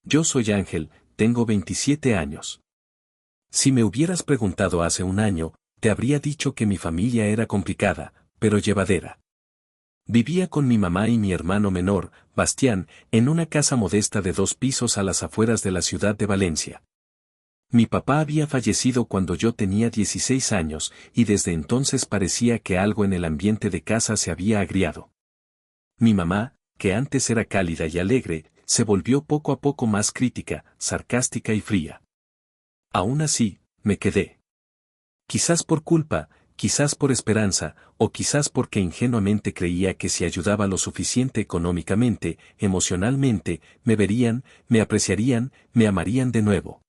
Yo soy Ángel, tengo 27 años. Si me hubieras preguntado hace un año, te habría dicho que mi familia era complicada, pero llevadera. Vivía con mi mamá y mi hermano menor, Bastián, en una casa modesta de 2 pisos a las afueras de la ciudad de Valencia. Mi papá había fallecido cuando yo tenía 16 años, y desde entonces parecía que algo en el ambiente de casa se había agriado. Mi mamá, que antes era cálida y alegre, se volvió poco a poco más crítica, sarcástica y fría. Aún así, me quedé. Quizás por culpa, quizás por esperanza, o quizás porque ingenuamente creía que si ayudaba lo suficiente económicamente, emocionalmente, me verían, me apreciarían, me amarían de nuevo.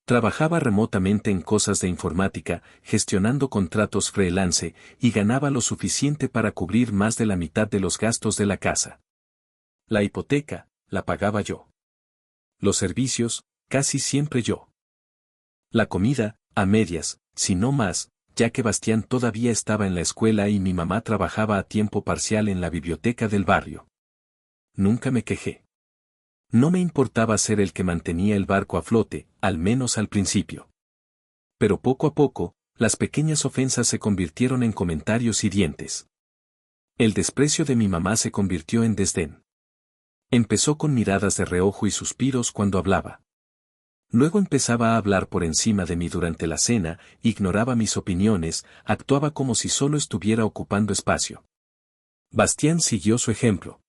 Trabajaba remotamente en cosas de informática, gestionando contratos freelance, y ganaba lo suficiente para cubrir más de la mitad de los gastos de la casa. La hipoteca, la pagaba yo. Los servicios, casi siempre yo. La comida, a medias, si no más, ya que Bastián todavía estaba en la escuela y mi mamá trabajaba a tiempo parcial en la biblioteca del barrio. Nunca me quejé. No me importaba ser el que mantenía el barco a flote, al menos al principio. Pero poco a poco, las pequeñas ofensas se convirtieron en comentarios hirientes. El desprecio de mi mamá se convirtió en desdén. Empezó con miradas de reojo y suspiros cuando hablaba. Luego empezaba a hablar por encima de mí durante la cena, ignoraba mis opiniones, actuaba como si solo estuviera ocupando espacio. Bastián siguió su ejemplo.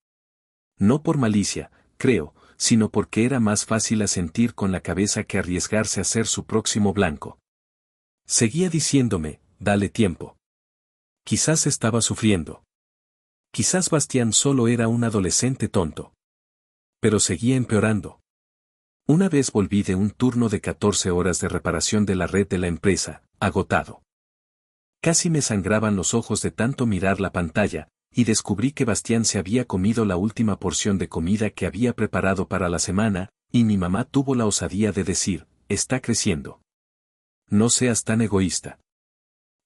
No por malicia, creo, sino porque era más fácil asentir con la cabeza que arriesgarse a ser su próximo blanco. Seguía diciéndome, dale tiempo. Quizás estaba sufriendo. Quizás Bastián solo era un adolescente tonto. Pero seguía empeorando. Una vez volví de un turno de 14 horas de reparación de la red de la empresa, agotado. Casi me sangraban los ojos de tanto mirar la pantalla, y descubrí que Bastián se había comido la última porción de comida que había preparado para la semana, y mi mamá tuvo la osadía de decir, está creciendo. No seas tan egoísta.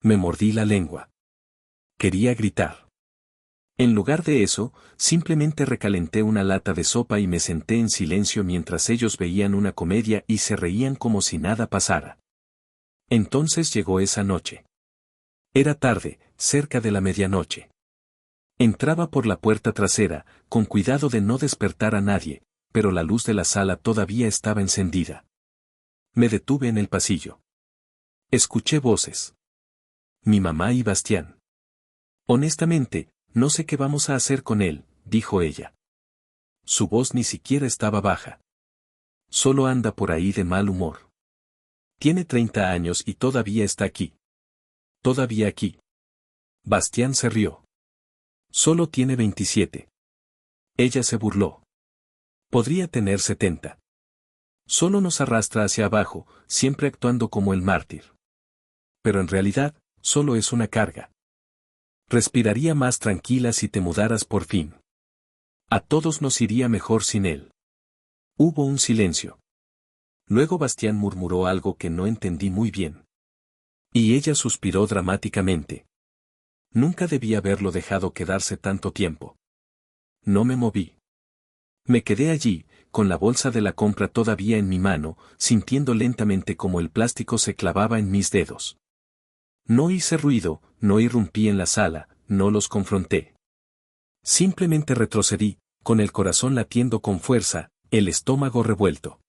Me mordí la lengua. Quería gritar. En lugar de eso, simplemente recalenté una lata de sopa y me senté en silencio mientras ellos veían una comedia y se reían como si nada pasara. Entonces llegó esa noche. Era tarde, cerca de la medianoche. Entraba por la puerta trasera, con cuidado de no despertar a nadie, pero la luz de la sala todavía estaba encendida. Me detuve en el pasillo. Escuché voces. Mi mamá y Bastián. Honestamente, no sé qué vamos a hacer con él, dijo ella. Su voz ni siquiera estaba baja. Solo anda por ahí de mal humor. Tiene 30 años y todavía está aquí. Todavía aquí. Bastián se rió. Solo tiene 27. Ella se burló. Podría tener 70. Solo nos arrastra hacia abajo, siempre actuando como el mártir. Pero en realidad, solo es una carga. Respiraría más tranquila si te mudaras por fin. A todos nos iría mejor sin él. Hubo un silencio. Luego Bastián murmuró algo que no entendí muy bien. Y ella suspiró dramáticamente. Nunca debí haberlo dejado quedarse tanto tiempo. No me moví. Me quedé allí, con la bolsa de la compra todavía en mi mano, sintiendo lentamente como el plástico se clavaba en mis dedos. No hice ruido, no irrumpí en la sala, no los confronté. Simplemente retrocedí, con el corazón latiendo con fuerza, el estómago revuelto.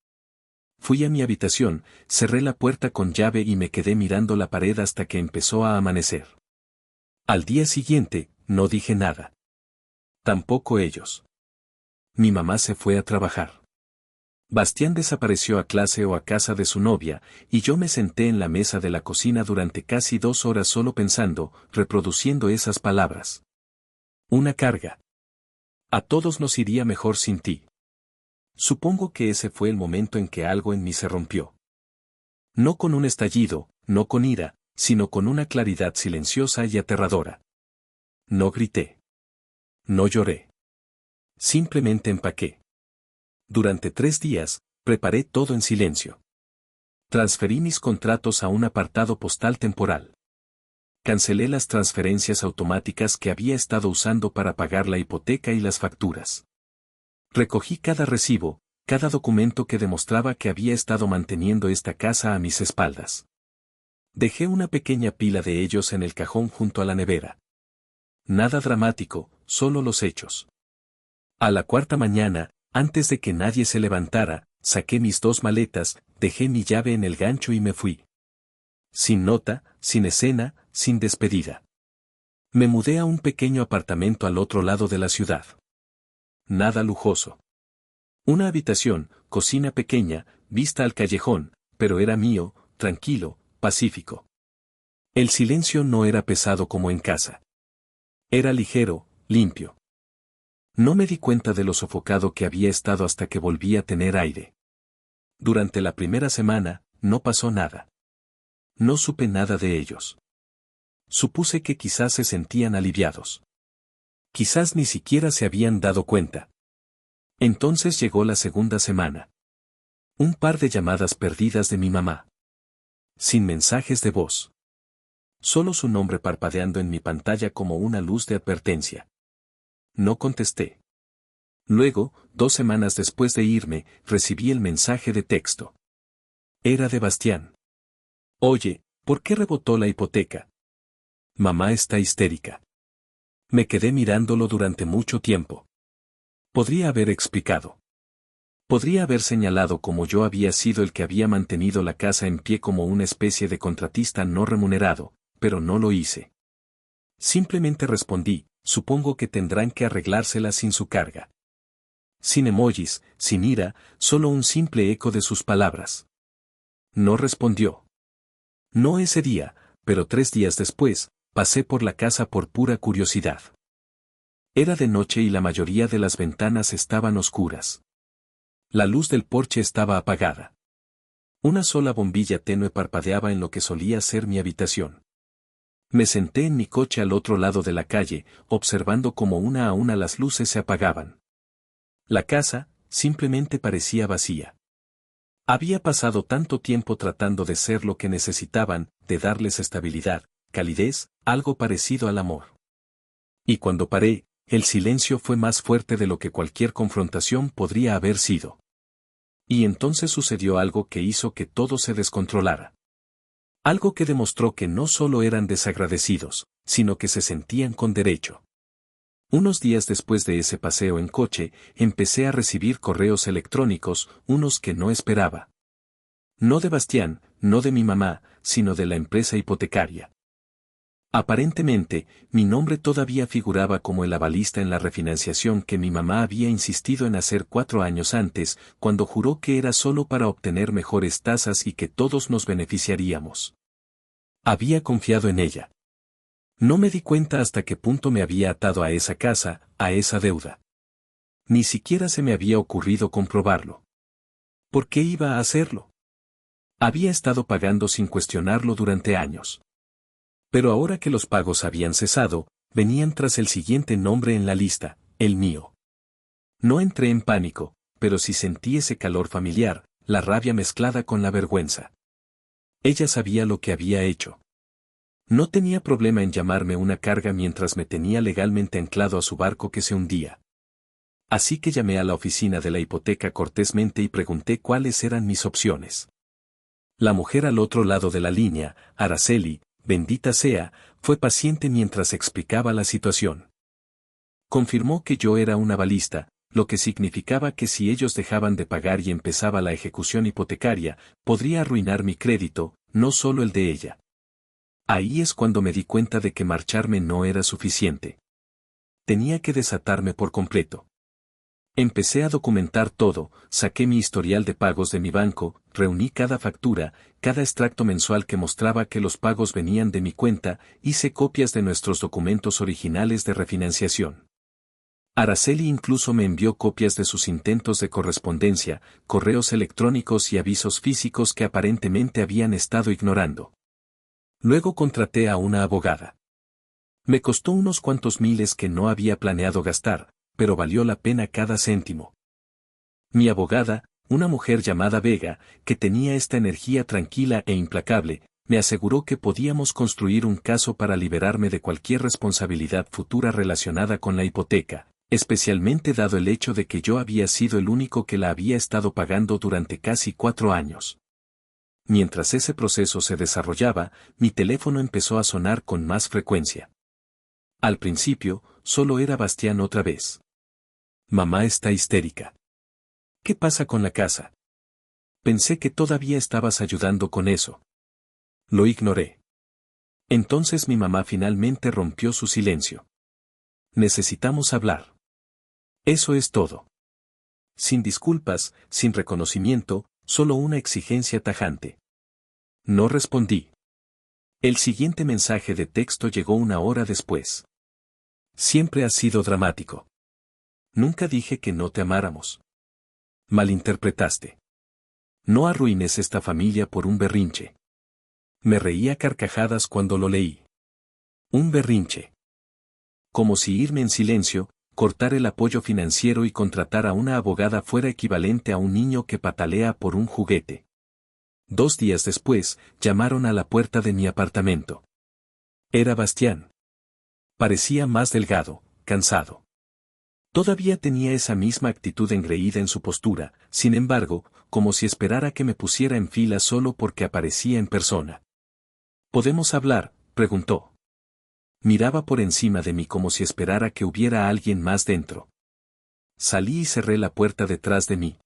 Fui a mi habitación, cerré la puerta con llave y me quedé mirando la pared hasta que empezó a amanecer. Al día siguiente, no dije nada. Tampoco ellos. Mi mamá se fue a trabajar. Bastián desapareció a clase o a casa de su novia, y yo me senté en la mesa de la cocina durante casi 2 horas solo pensando, reproduciendo esas palabras. Una carga. A todos nos iría mejor sin ti. Supongo que ese fue el momento en que algo en mí se rompió. No con un estallido, no con ira, sino con una claridad silenciosa y aterradora. No grité. No lloré. Simplemente empaqué. Durante 3 días, preparé todo en silencio. Transferí mis contratos a un apartado postal temporal. Cancelé las transferencias automáticas que había estado usando para pagar la hipoteca y las facturas. Recogí cada recibo, cada documento que demostraba que había estado manteniendo esta casa a mis espaldas. Dejé una pequeña pila de ellos en el cajón junto a la nevera. Nada dramático, solo los hechos. A la cuarta mañana, antes de que nadie se levantara, saqué mis 2 maletas, dejé mi llave en el gancho y me fui. Sin nota, sin escena, sin despedida. Me mudé a un pequeño apartamento al otro lado de la ciudad. Nada lujoso. Una habitación, cocina pequeña, vista al callejón, pero era mío, tranquilo, pacífico. El silencio no era pesado como en casa. Era ligero, limpio. No me di cuenta de lo sofocado que había estado hasta que volví a tener aire. Durante la primera semana, no pasó nada. No supe nada de ellos. Supuse que quizás se sentían aliviados. Quizás ni siquiera se habían dado cuenta. Entonces llegó la segunda semana. Un par de llamadas perdidas de mi mamá. Sin mensajes de voz. Solo su nombre parpadeando en mi pantalla como una luz de advertencia. No contesté. Luego, 2 semanas después de irme, recibí el mensaje de texto. Era de Bastián. Oye, ¿por qué rebotó la hipoteca? Mamá está histérica. Me quedé mirándolo durante mucho tiempo. Podría haber explicado. Podría haber señalado cómo yo había sido el que había mantenido la casa en pie como una especie de contratista no remunerado, pero no lo hice. Simplemente respondí, supongo que tendrán que arreglársela sin su carga. Sin emojis, sin ira, solo un simple eco de sus palabras. No respondió. No ese día, pero 3 días después, pasé por la casa por pura curiosidad. Era de noche y la mayoría de las ventanas estaban oscuras. La luz del porche estaba apagada. Una sola bombilla tenue parpadeaba en lo que solía ser mi habitación. Me senté en mi coche al otro lado de la calle, observando cómo una a una las luces se apagaban. La casa, simplemente parecía vacía. Había pasado tanto tiempo tratando de ser lo que necesitaban, de darles estabilidad, calidez, algo parecido al amor. Y cuando paré, el silencio fue más fuerte de lo que cualquier confrontación podría haber sido. Y entonces sucedió algo que hizo que todo se descontrolara. Algo que demostró que no solo eran desagradecidos, sino que se sentían con derecho. Unos días después de ese paseo en coche, empecé a recibir correos electrónicos, unos que no esperaba. No de Bastián, no de mi mamá, sino de la empresa hipotecaria. Aparentemente, mi nombre todavía figuraba como el avalista en la refinanciación que mi mamá había insistido en hacer 4 años antes, cuando juró que era solo para obtener mejores tasas y que todos nos beneficiaríamos. Había confiado en ella. No me di cuenta hasta qué punto me había atado a esa casa, a esa deuda. Ni siquiera se me había ocurrido comprobarlo. ¿Por qué iba a hacerlo? Había estado pagando sin cuestionarlo durante años. Pero ahora que los pagos habían cesado, venían tras el siguiente nombre en la lista, el mío. No entré en pánico, pero sí sentí ese calor familiar, la rabia mezclada con la vergüenza. Ella sabía lo que había hecho. No tenía problema en llamarme una carga mientras me tenía legalmente anclado a su barco que se hundía. Así que llamé a la oficina de la hipoteca cortésmente y pregunté cuáles eran mis opciones. La mujer al otro lado de la línea, Araceli, bendita sea, fue paciente mientras explicaba la situación. Confirmó que yo era un avalista, lo que significaba que si ellos dejaban de pagar y empezaba la ejecución hipotecaria, podría arruinar mi crédito, no solo el de ella. Ahí es cuando me di cuenta de que marcharme no era suficiente. Tenía que desatarme por completo. Empecé a documentar todo, saqué mi historial de pagos de mi banco, reuní cada factura, cada extracto mensual que mostraba que los pagos venían de mi cuenta, hice copias de nuestros documentos originales de refinanciación. Araceli incluso me envió copias de sus intentos de correspondencia, correos electrónicos y avisos físicos que aparentemente habían estado ignorando. Luego contraté a una abogada. Me costó unos cuantos miles que no había planeado gastar, pero valió la pena cada céntimo. Mi abogada, una mujer llamada Vega, que tenía esta energía tranquila e implacable, me aseguró que podíamos construir un caso para liberarme de cualquier responsabilidad futura relacionada con la hipoteca, Especialmente dado el hecho de que yo había sido el único que la había estado pagando durante casi 4 años. Mientras ese proceso se desarrollaba, mi teléfono empezó a sonar con más frecuencia. Al principio, solo era Bastián otra vez. Mamá está histérica. ¿Qué pasa con la casa? Pensé que todavía estabas ayudando con eso. Lo ignoré. Entonces mi mamá finalmente rompió su silencio. Necesitamos hablar. Eso es todo. Sin disculpas, sin reconocimiento, solo una exigencia tajante. No respondí. El siguiente mensaje de texto llegó 1 hora después. Siempre has sido dramático. Nunca dije que no te amáramos. Malinterpretaste. No arruines esta familia por un berrinche. Me reía a carcajadas cuando lo leí. Un berrinche. Como si irme en silencio, cortar el apoyo financiero y contratar a una abogada fuera equivalente a un niño que patalea por un juguete. 2 días después, llamaron a la puerta de mi apartamento. Era Bastián. Parecía más delgado, cansado. Todavía tenía esa misma actitud engreída en su postura, sin embargo, como si esperara que me pusiera en fila solo porque aparecía en persona. ¿Podemos hablar?, preguntó. Miraba por encima de mí como si esperara que hubiera alguien más dentro. Salí y cerré la puerta detrás de mí.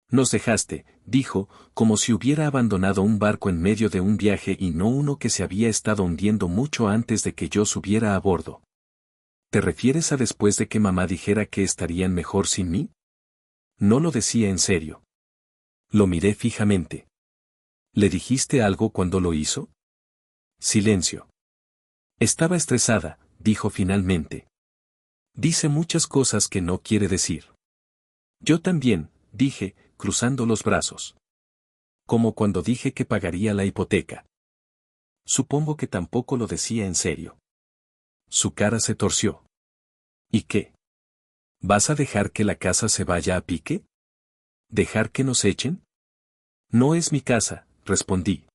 Nos dejaste, dijo, como si hubiera abandonado un barco en medio de un viaje y no uno que se había estado hundiendo mucho antes de que yo subiera a bordo. ¿Te refieres a después de que mamá dijera que estarían mejor sin mí? No lo decía en serio. Lo miré fijamente. ¿Le dijiste algo cuando lo hizo? Silencio. Estaba estresada, dijo finalmente. Dice muchas cosas que no quiere decir. Yo también, dije, cruzando los brazos. Como cuando dije que pagaría la hipoteca. Supongo que tampoco lo decía en serio. Su cara se torció. ¿Y qué? ¿Vas a dejar que la casa se vaya a pique? ¿Dejar que nos echen? No es mi casa, respondí.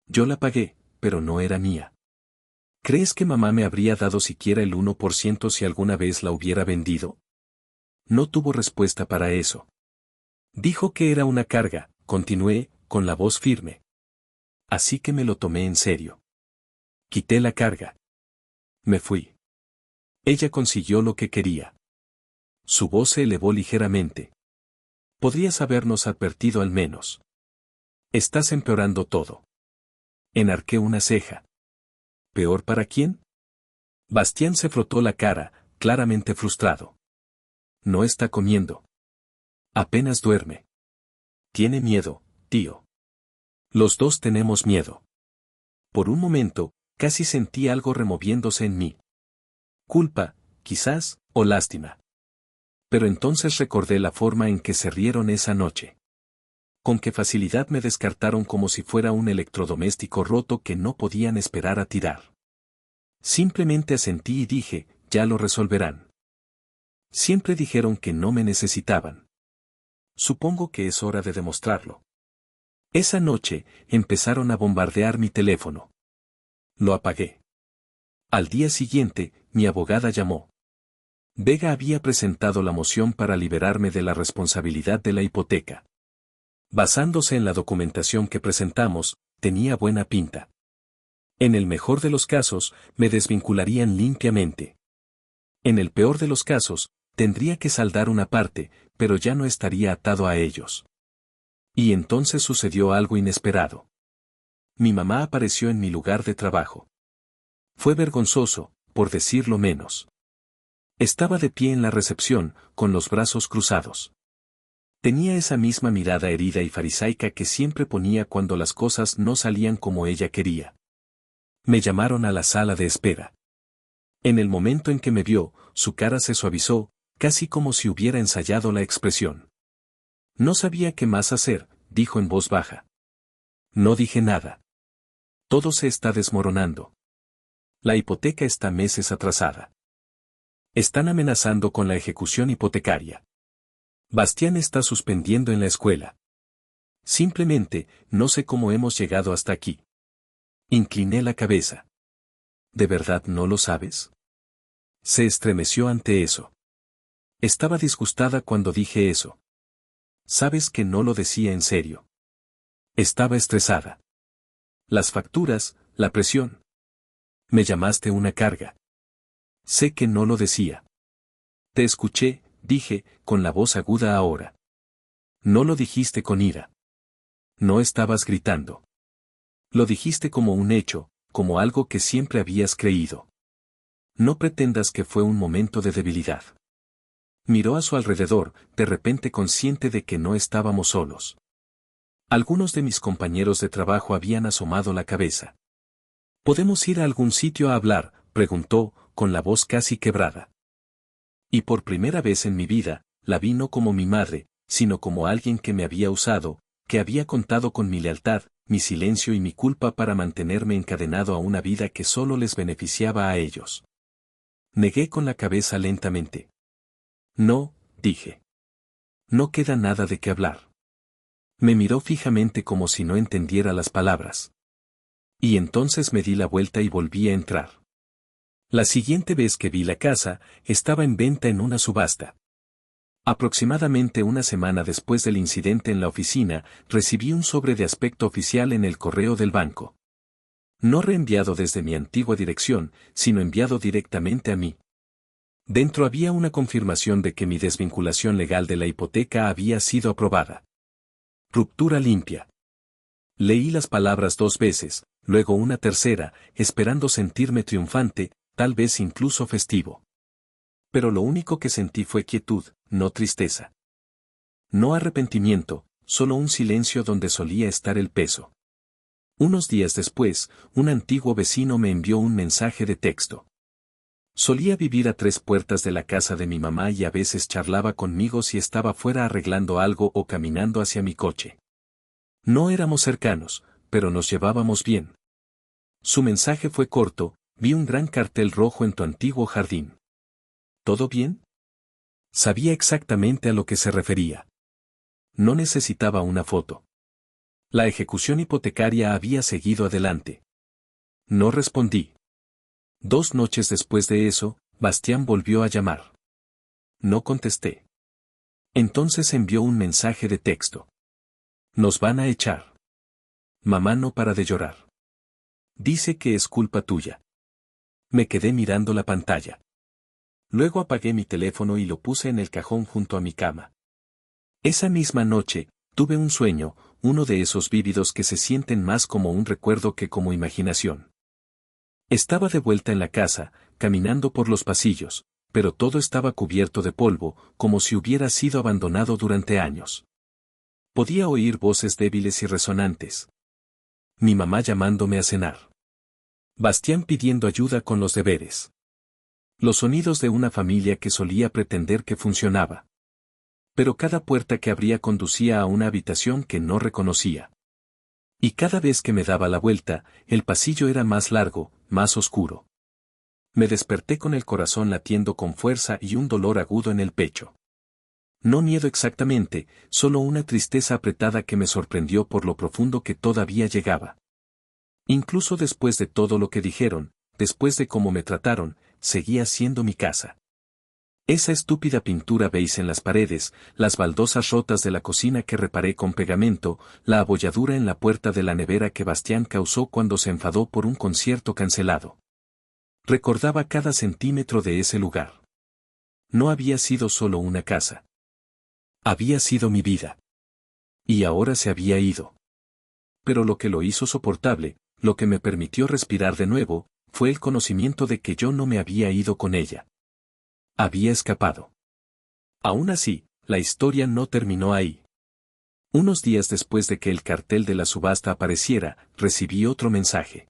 Yo la pagué, pero no era mía. ¿Crees que mamá me habría dado siquiera el 1% si alguna vez la hubiera vendido? No tuvo respuesta para eso. Dijo que era una carga, continué, con la voz firme. Así que me lo tomé en serio. Quité la carga. Me fui. Ella consiguió lo que quería. Su voz se elevó ligeramente. Podrías habernos advertido al menos. Estás empeorando todo. Enarqué una ceja. ¿Peor para quién? Bastián se frotó la cara, claramente frustrado. No está comiendo. Apenas duerme. Tiene miedo, tío. Los dos tenemos miedo. Por un momento, casi sentí algo removiéndose en mí. Culpa, quizás, o lástima. Pero entonces recordé la forma en que se rieron esa noche. Con qué facilidad me descartaron como si fuera un electrodoméstico roto que no podían esperar a tirar. Simplemente asentí y dije, ya lo resolverán. Siempre dijeron que no me necesitaban. Supongo que es hora de demostrarlo. Esa noche, empezaron a bombardear mi teléfono. Lo apagué. Al día siguiente, mi abogada llamó. Vega había presentado la moción para liberarme de la responsabilidad de la hipoteca. Basándose en la documentación que presentamos, tenía buena pinta. En el mejor de los casos, me desvincularían limpiamente. En el peor de los casos, tendría que saldar una parte, pero ya no estaría atado a ellos. Y entonces sucedió algo inesperado. Mi mamá apareció en mi lugar de trabajo. Fue vergonzoso, por decirlo menos. Estaba de pie en la recepción, con los brazos cruzados. Tenía esa misma mirada herida y farisaica que siempre ponía cuando las cosas no salían como ella quería. Me llamaron a la sala de espera. En el momento en que me vio, su cara se suavizó, casi como si hubiera ensayado la expresión. No sabía qué más hacer, dijo en voz baja. No dije nada. Todo se está desmoronando. La hipoteca está meses atrasada. Están amenazando con la ejecución hipotecaria. Bastián está suspendiendo en la escuela. Simplemente, no sé cómo hemos llegado hasta aquí. Incliné la cabeza. ¿De verdad no lo sabes? Se estremeció ante eso. Estaba disgustada cuando dije eso. Sabes que no lo decía en serio. Estaba estresada. Las facturas, la presión. Me llamaste una carga. Sé que no lo decía. Te escuché, dije, con la voz aguda ahora. No lo dijiste con ira. No estabas gritando. Lo dijiste como un hecho, como algo que siempre habías creído. No pretendas que fue un momento de debilidad. Miró a su alrededor, de repente consciente de que no estábamos solos. Algunos de mis compañeros de trabajo habían asomado la cabeza. ¿Podemos ir a algún sitio a hablar?, preguntó, con la voz casi quebrada. Y por primera vez en mi vida, la vi no como mi madre, sino como alguien que me había usado, que había contado con mi lealtad, mi silencio y mi culpa para mantenerme encadenado a una vida que solo les beneficiaba a ellos. Negué con la cabeza lentamente. No, dije. No queda nada de qué hablar. Me miró fijamente como si no entendiera las palabras. Y entonces me di la vuelta y volví a entrar. La siguiente vez que vi la casa, estaba en venta en una subasta. Aproximadamente una semana después del incidente en la oficina, recibí un sobre de aspecto oficial en el correo del banco. No reenviado desde mi antigua dirección, sino enviado directamente a mí. Dentro había una confirmación de que mi desvinculación legal de la hipoteca había sido aprobada. Ruptura limpia. Leí las palabras 2 veces, luego una tercera, esperando sentirme triunfante, tal vez incluso festivo. Pero lo único que sentí fue quietud, no tristeza. No arrepentimiento, solo un silencio donde solía estar el peso. Unos días después, un antiguo vecino me envió un mensaje de texto. Solía vivir a 3 puertas de la casa de mi mamá y a veces charlaba conmigo si estaba fuera arreglando algo o caminando hacia mi coche. No éramos cercanos, pero nos llevábamos bien. Su mensaje fue corto: vi un gran cartel rojo en tu antiguo jardín. ¿Todo bien? Sabía exactamente a lo que se refería. No necesitaba una foto. La ejecución hipotecaria había seguido adelante. No respondí. 2 noches después de eso, Bastián volvió a llamar. No contesté. Entonces envió un mensaje de texto. Nos van a echar. Mamá no para de llorar. Dice que es culpa tuya. Me quedé mirando la pantalla. Luego apagué mi teléfono y lo puse en el cajón junto a mi cama. Esa misma noche, tuve un sueño, uno de esos vívidos que se sienten más como un recuerdo que como imaginación. Estaba de vuelta en la casa, caminando por los pasillos, pero todo estaba cubierto de polvo, como si hubiera sido abandonado durante años. Podía oír voces débiles y resonantes. Mi mamá llamándome a cenar. Bastián pidiendo ayuda con los deberes. Los sonidos de una familia que solía pretender que funcionaba. Pero cada puerta que abría conducía a una habitación que no reconocía. Y cada vez que me daba la vuelta, el pasillo era más largo, más oscuro. Me desperté con el corazón latiendo con fuerza y un dolor agudo en el pecho. No miedo exactamente, solo una tristeza apretada que me sorprendió por lo profundo que todavía llegaba. Incluso después de todo lo que dijeron, después de cómo me trataron, seguía siendo mi casa. Esa estúpida pintura beige en las paredes, las baldosas rotas de la cocina que reparé con pegamento, la abolladura en la puerta de la nevera que Bastián causó cuando se enfadó por un concierto cancelado. Recordaba cada centímetro de ese lugar. No había sido solo una casa. Había sido mi vida. Y ahora se había ido. Pero lo que lo hizo soportable, lo que me permitió respirar de nuevo, fue el conocimiento de que yo no me había ido con ella. Había escapado. Aún así, la historia no terminó ahí. Unos días después de que el cartel de la subasta apareciera, recibí otro mensaje.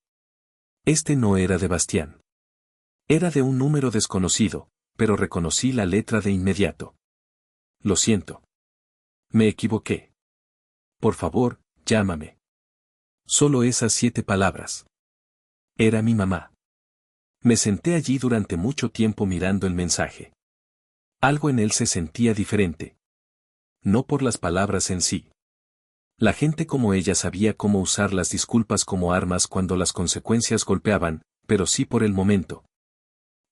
Este no era de Bastián. Era de un número desconocido, pero reconocí la letra de inmediato. Lo siento. Me equivoqué. Por favor, llámame. Solo esas 7 palabras. Era mi mamá. Me senté allí durante mucho tiempo mirando el mensaje. Algo en él se sentía diferente. No por las palabras en sí. La gente como ella sabía cómo usar las disculpas como armas cuando las consecuencias golpeaban, pero sí por el momento.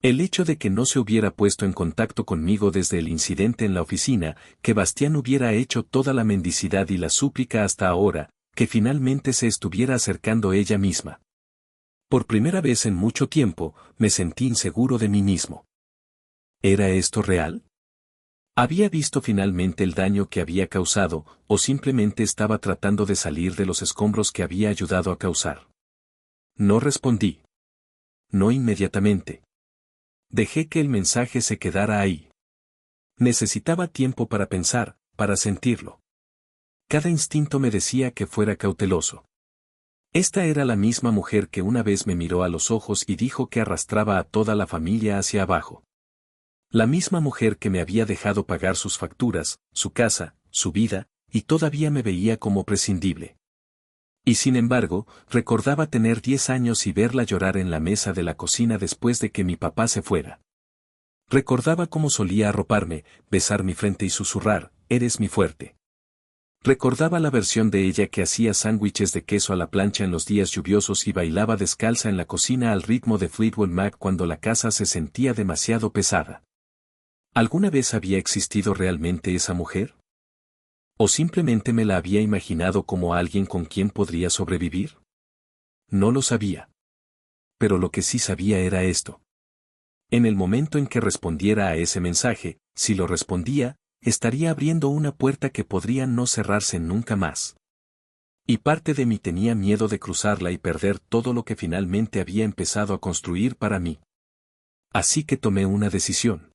El hecho de que no se hubiera puesto en contacto conmigo desde el incidente en la oficina, que Bastián hubiera hecho toda la mendicidad y la súplica hasta ahora, que finalmente se estuviera acercando ella misma. Por primera vez en mucho tiempo, me sentí inseguro de mí mismo. ¿Era esto real? ¿Había visto finalmente el daño que había causado, o simplemente estaba tratando de salir de los escombros que había ayudado a causar? No respondí. No inmediatamente. Dejé que el mensaje se quedara ahí. Necesitaba tiempo para pensar, para sentirlo. Cada instinto me decía que fuera cauteloso. Esta era la misma mujer que una vez me miró a los ojos y dijo que arrastraba a toda la familia hacia abajo. La misma mujer que me había dejado pagar sus facturas, su casa, su vida, y todavía me veía como prescindible. Y sin embargo, recordaba tener 10 años y verla llorar en la mesa de la cocina después de que mi papá se fuera. Recordaba cómo solía arroparme, besar mi frente y susurrar, «Eres mi fuerte». Recordaba la versión de ella que hacía sándwiches de queso a la plancha en los días lluviosos y bailaba descalza en la cocina al ritmo de Fleetwood Mac cuando la casa se sentía demasiado pesada. ¿Alguna vez había existido realmente esa mujer? ¿O simplemente me la había imaginado como alguien con quien podría sobrevivir? No lo sabía. Pero lo que sí sabía era esto. En el momento en que respondiera a ese mensaje, si lo respondía, estaría abriendo una puerta que podría no cerrarse nunca más. Y parte de mí tenía miedo de cruzarla y perder todo lo que finalmente había empezado a construir para mí. Así que tomé una decisión.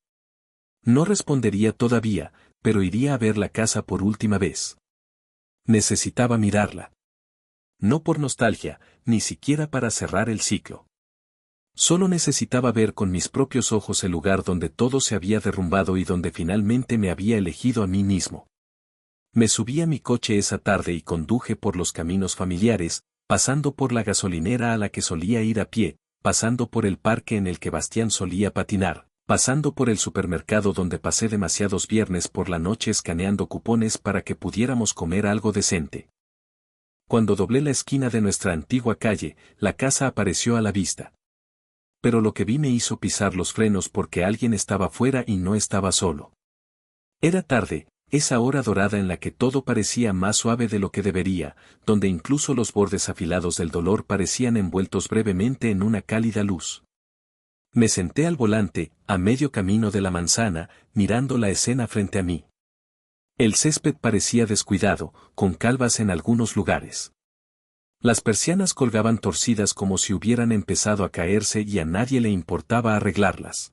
No respondería todavía, pero iría a ver la casa por última vez. Necesitaba mirarla. No por nostalgia, ni siquiera para cerrar el ciclo. Solo necesitaba ver con mis propios ojos el lugar donde todo se había derrumbado y donde finalmente me había elegido a mí mismo. Me subí a mi coche esa tarde y conduje por los caminos familiares, pasando por la gasolinera a la que solía ir a pie, pasando por el parque en el que Bastián solía patinar, pasando por el supermercado donde pasé demasiados viernes por la noche escaneando cupones para que pudiéramos comer algo decente. Cuando doblé la esquina de nuestra antigua calle, la casa apareció a la vista. Pero lo que vi me hizo pisar los frenos porque alguien estaba fuera y no estaba solo. Era tarde, esa hora dorada en la que todo parecía más suave de lo que debería, donde incluso los bordes afilados del dolor parecían envueltos brevemente en una cálida luz. Me senté al volante, a medio camino de la manzana, mirando la escena frente a mí. El césped parecía descuidado, con calvas en algunos lugares. Las persianas colgaban torcidas como si hubieran empezado a caerse y a nadie le importaba arreglarlas.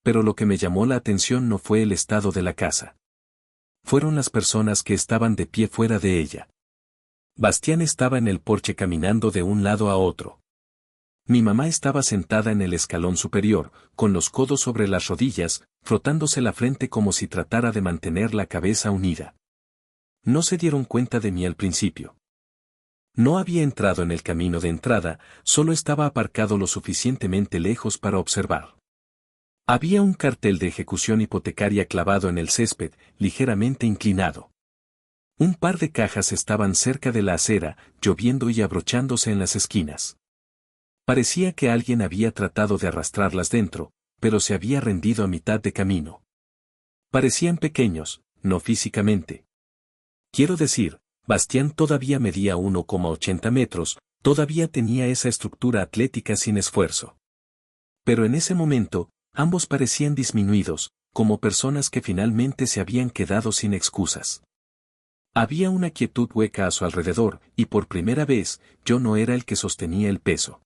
Pero lo que me llamó la atención no fue el estado de la casa. Fueron las personas que estaban de pie fuera de ella. Bastián estaba en el porche caminando de un lado a otro. Mi mamá estaba sentada en el escalón superior, con los codos sobre las rodillas, frotándose la frente como si tratara de mantener la cabeza unida. No se dieron cuenta de mí al principio. No había entrado en el camino de entrada, solo estaba aparcado lo suficientemente lejos para observar. Había un cartel de ejecución hipotecaria clavado en el césped, ligeramente inclinado. Un par de cajas estaban cerca de la acera, lloviendo y abrochándose en las esquinas. Parecía que alguien había tratado de arrastrarlas dentro, pero se había rendido a mitad de camino. Parecían pequeños, no físicamente. Quiero decir, Bastián todavía medía 1,80 metros, todavía tenía esa estructura atlética sin esfuerzo. Pero en ese momento, ambos parecían disminuidos, como personas que finalmente se habían quedado sin excusas. Había una quietud hueca a su alrededor, y por primera vez, yo no era el que sostenía el peso.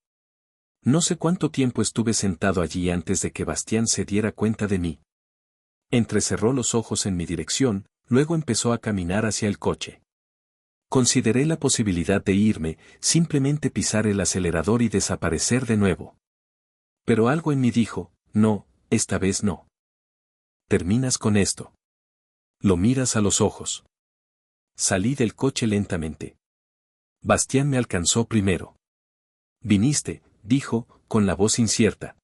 No sé cuánto tiempo estuve sentado allí antes de que Bastián se diera cuenta de mí. Entrecerró los ojos en mi dirección, luego empezó a caminar hacia el coche. Consideré la posibilidad de irme, simplemente pisar el acelerador y desaparecer de nuevo. Pero algo en mí dijo, no, esta vez no. Terminas con esto. Lo miras a los ojos. Salí del coche lentamente. Bastián me alcanzó primero. Viniste, dijo, con la voz incierta.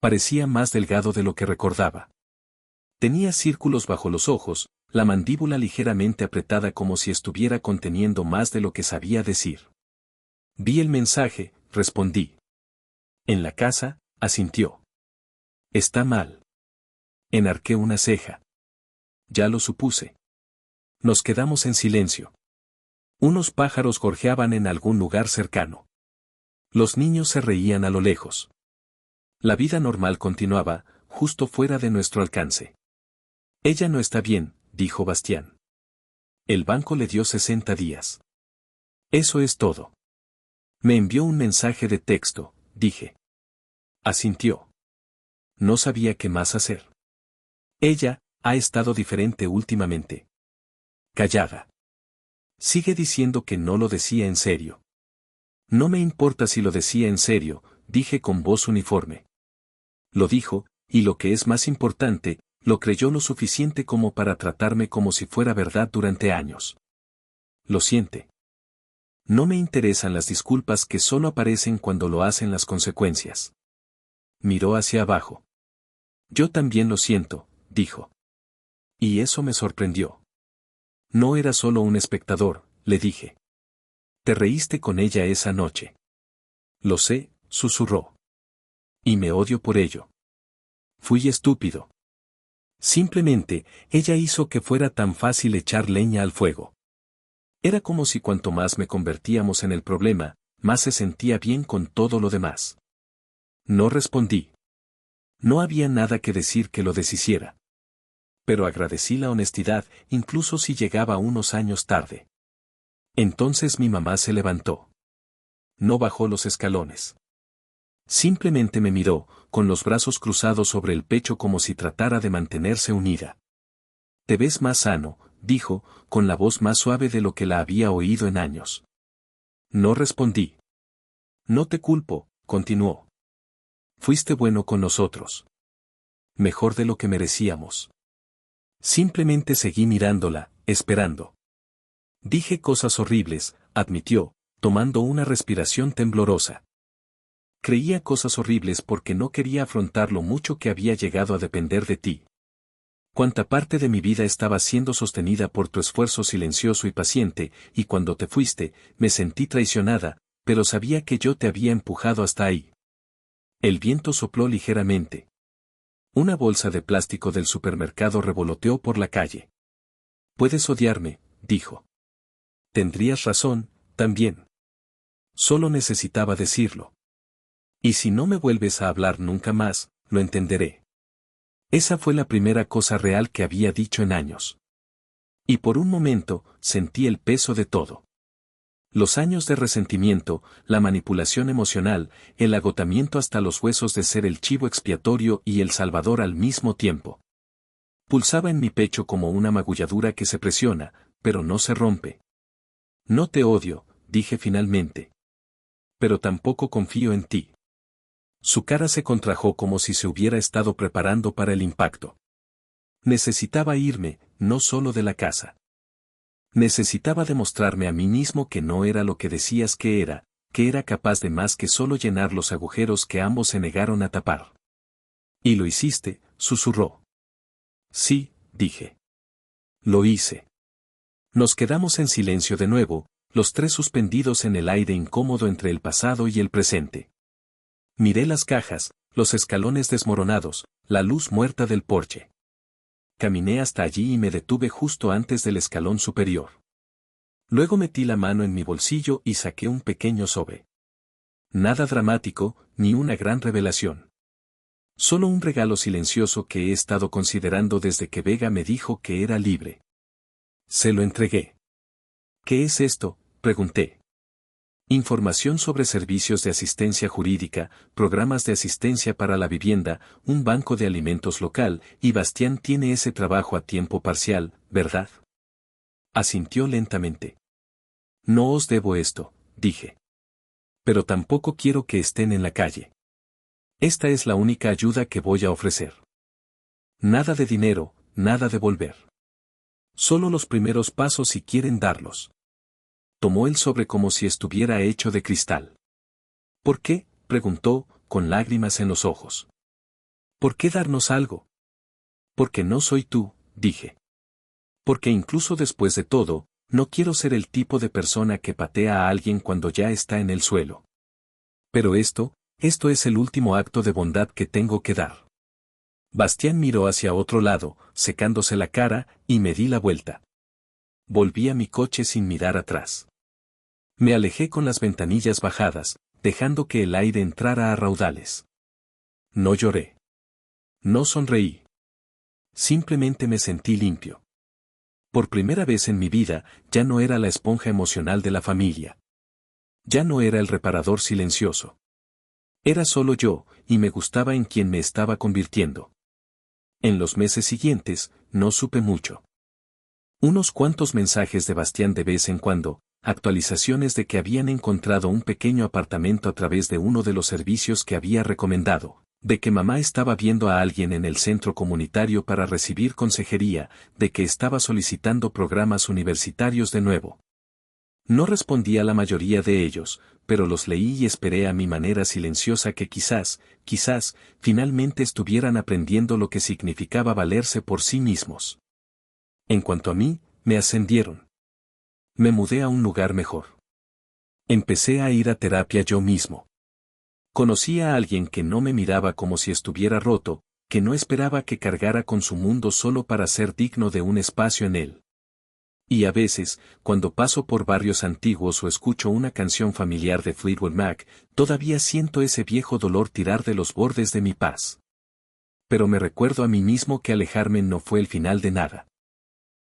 Parecía más delgado de lo que recordaba. Tenía círculos bajo los ojos, la mandíbula ligeramente apretada como si estuviera conteniendo más de lo que sabía decir. Vi el mensaje, respondí. En la casa, asintió. Está mal. Enarqué una ceja. Ya lo supuse. Nos quedamos en silencio. Unos pájaros gorjeaban en algún lugar cercano. Los niños se reían a lo lejos. La vida normal continuaba, justo fuera de nuestro alcance. Ella no está bien, dijo Bastián. El banco le dio 60 días. Eso es todo. Me envió un mensaje de texto, dije. Asintió. No sabía qué más hacer. Ella ha estado diferente últimamente. Callada. Sigue diciendo que no lo decía en serio. No me importa si lo decía en serio, dije con voz uniforme. Lo dijo, y lo que es más importante, lo creyó lo suficiente como para tratarme como si fuera verdad durante años. Lo siente. No me interesan las disculpas que solo aparecen cuando lo hacen las consecuencias. Miró hacia abajo. Yo también lo siento, dijo. Y eso me sorprendió. No era solo un espectador, le dije. Te reíste con ella esa noche. Lo sé, susurró. Y me odio por ello. Fui estúpido. Simplemente, ella hizo que fuera tan fácil echar leña al fuego. Era como si cuanto más me convertíamos en el problema, más se sentía bien con todo lo demás. No respondí. No había nada que decir que lo deshiciera. Pero agradecí la honestidad, incluso si llegaba unos años tarde. Entonces mi mamá se levantó. No bajó los escalones. Simplemente me miró, con los brazos cruzados sobre el pecho como si tratara de mantenerse unida. Te ves más sano, dijo, con la voz más suave de lo que la había oído en años. No respondí. No te culpo, continuó. Fuiste bueno con nosotros. Mejor de lo que merecíamos. Simplemente seguí mirándola, esperando. Dije cosas horribles, admitió, tomando una respiración temblorosa. Creía cosas horribles porque no quería afrontar lo mucho que había llegado a depender de ti. Cuánta parte de mi vida estaba siendo sostenida por tu esfuerzo silencioso y paciente, y cuando te fuiste, me sentí traicionada, pero sabía que yo te había empujado hasta ahí. El viento sopló ligeramente. Una bolsa de plástico del supermercado revoloteó por la calle. Puedes odiarme, dijo. Tendrías razón, también. Solo necesitaba decirlo. Y si no me vuelves a hablar nunca más, lo entenderé. Esa fue la primera cosa real que había dicho en años. Y por un momento, sentí el peso de todo. Los años de resentimiento, la manipulación emocional, el agotamiento hasta los huesos de ser el chivo expiatorio y el salvador al mismo tiempo. Pulsaba en mi pecho como una magulladura que se presiona, pero no se rompe. No te odio, dije finalmente. Pero tampoco confío en ti. Su cara se contrajo como si se hubiera estado preparando para el impacto. Necesitaba irme, no solo de la casa. Necesitaba demostrarme a mí mismo que no era lo que decías que era capaz de más que solo llenar los agujeros que ambos se negaron a tapar. Y lo hiciste, susurró. Sí, dije. Lo hice. Nos quedamos en silencio de nuevo, los tres suspendidos en el aire incómodo entre el pasado y el presente. Miré las cajas, los escalones desmoronados, la luz muerta del porche. Caminé hasta allí y me detuve justo antes del escalón superior. Luego metí la mano en mi bolsillo y saqué un pequeño sobre. Nada dramático, ni una gran revelación. Solo un regalo silencioso que he estado considerando desde que Vega me dijo que era libre. Se lo entregué. ¿Qué es esto?, pregunté. Información sobre servicios de asistencia jurídica, programas de asistencia para la vivienda, un banco de alimentos local, y Bastián tiene ese trabajo a tiempo parcial, ¿verdad? Asintió lentamente. No os debo esto, dije. Pero tampoco quiero que estén en la calle. Esta es la única ayuda que voy a ofrecer. Nada de dinero, nada de volver. Solo los primeros pasos si quieren darlos. Tomó el sobre como si estuviera hecho de cristal. ¿Por qué?, preguntó, con lágrimas en los ojos. ¿Por qué darnos algo? Porque no soy tú, dije. Porque incluso después de todo, no quiero ser el tipo de persona que patea a alguien cuando ya está en el suelo. Pero esto es el último acto de bondad que tengo que dar. Bastián miró hacia otro lado, secándose la cara, y me di la vuelta. Volví a mi coche sin mirar atrás. Me alejé con las ventanillas bajadas, dejando que el aire entrara a raudales. No lloré. No sonreí. Simplemente me sentí limpio. Por primera vez en mi vida, ya no era la esponja emocional de la familia. Ya no era el reparador silencioso. Era solo yo, y me gustaba en quien me estaba convirtiendo. En los meses siguientes, no supe mucho. Unos cuantos mensajes de Bastián de vez en cuando, actualizaciones de que habían encontrado un pequeño apartamento a través de uno de los servicios que había recomendado, de que mamá estaba viendo a alguien en el centro comunitario para recibir consejería, de que estaba solicitando programas universitarios de nuevo. No respondí a la mayoría de ellos, pero los leí y esperé a mi manera silenciosa que quizás, finalmente estuvieran aprendiendo lo que significaba valerse por sí mismos. En cuanto a mí, me ascendieron. Me mudé a un lugar mejor. Empecé a ir a terapia yo mismo. Conocí a alguien que no me miraba como si estuviera roto, que no esperaba que cargara con su mundo solo para ser digno de un espacio en él. Y a veces, cuando paso por barrios antiguos o escucho una canción familiar de Fleetwood Mac, todavía siento ese viejo dolor tirar de los bordes de mi paz. Pero me recuerdo a mí mismo que alejarme no fue el final de nada.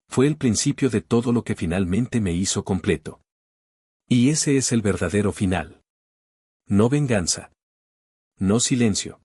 Fue el principio de todo lo que finalmente me hizo completo. Y ese es el verdadero final. No venganza. No silencio.